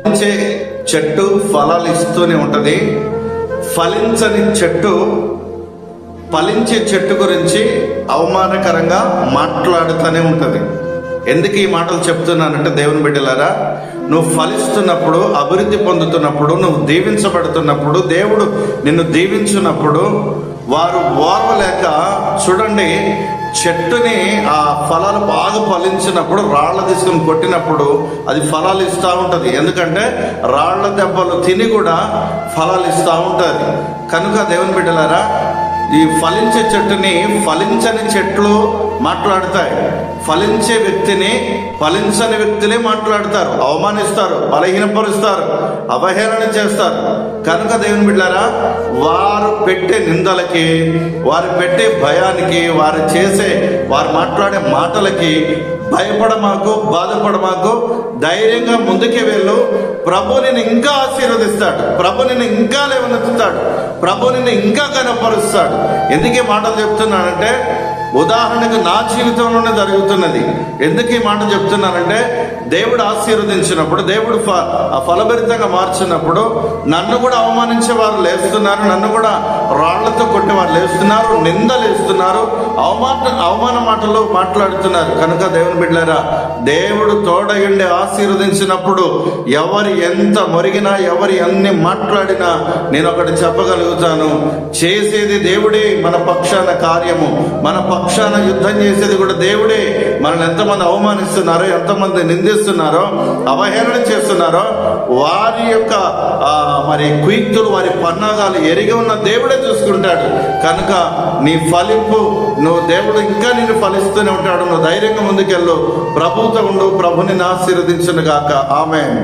ఫలించే చెట్టు ఫలాలు ఇస్తూనే ఉంటది. ఫలించని చెట్టు ఫలించే చెట్టు గురించి అవమానకరంగా మాట్లాడుతూనే ఉంటది. ఎందుకు ఈ మాటలు చెప్తున్నానంటే, దేవుని బిడ్డలారా, నువ్వు ఫలిస్తున్నప్పుడు, అభివృద్ధి పొందుతున్నప్పుడు, నువ్వు దీవించబడుతున్నప్పుడు, దేవుడు నిన్ను దీవించినప్పుడు వారు ఓర్వలేక, చూడండి, చెట్టుని ఆ ఫలాలు బాగా ఫలించినప్పుడు రాళ్ల తీసుకుని కొట్టినప్పుడు అది ఫలాలు ఇస్తూ ఉంటుంది. ఎందుకంటే రాళ్ల దెబ్బలు తిని కూడా ఫలాలు ఇస్తూ ఉంటుంది. కనుక దేవుని బిడ్డలారా, ఈ ఫలించే చెట్టుని ఫలించని చెట్లు మాట్లాడతాయి. ఫలించే వ్యక్తిని ఫలించని వ్యక్తులే మాట్లాడతారు, అవమానిస్తారు, బలహీనపరుస్తారు, అవహేళన చేస్తారు. కనుక దేవుని బిడ్డలారా, వారు పెట్టే నిందలకి, వారు పెట్టే భయానికి, వారు మాట్లాడే మాటలకి భయపడమాకు, బాధపడమాకు. ధైర్యంగా ముందుకే వెళ్ళు. ప్రభు నిన్ను ఇంకా ఆశీర్వదిస్తాడు, ప్రభు నిన్ను ఇంకా లేవనెత్తుతాడు, ప్రభు నిన్ను ఇంకా కనపరుస్తాడు. ఎందుకే మాటలు చెప్తున్నానంటే, ఉదాహరణకు నా జీవితంలోనే జరుగుతున్నది. ఎందుకు ఈ మాట చెప్తున్నానంటే, దేవుడు ఆశీర్వదించినప్పుడు, దేవుడు ఫలభరితంగా మార్చినప్పుడు నన్ను కూడా అవమానించే వారు లేస్తున్నారు, నన్ను కూడా రాళ్లతో కొట్టే వారు లేస్తున్నారు, నిందలేస్తున్నారు, అవమాన మాటలు మాట్లాడుతున్నారు. కనుక దేవుని బిడ్డలారా, దేవుడు తోడయుండి ఆశీర్వదించినప్పుడు ఎవరు ఎంత మొరిగినా, ఎవరు ఎన్ని మాట్లాడినా నేను ఒకటి చెప్పగలుగుతాను, చేసేది దేవుడే. మన పక్షాన కార్యము, మన పక్షాన యుద్ధం చేసేది కూడా దేవుడే. మనల్ని ఎంతమంది అవమానిస్తున్నారో, ఎంతమంది నిందిస్తున్నారో, అవహేళన చేస్తున్నారో, వారి యొక్క కుయుక్తులు, వారి పన్నాగాలు ఎరిగి ఉన్న దేవుడే చూసుకుంటాడు. కనుక నీ ఫలింపు, నువ్వు దేవుడు ఇంకా నిన్ను ఫలిస్తూనే ఉంటాడు. నువ్వు ధైర్యంగా ముందుకెళ్ళు, ప్రభువుతో ఉండు. ప్రభుని ఆశీర్వదించును గాక. ఆమేన్.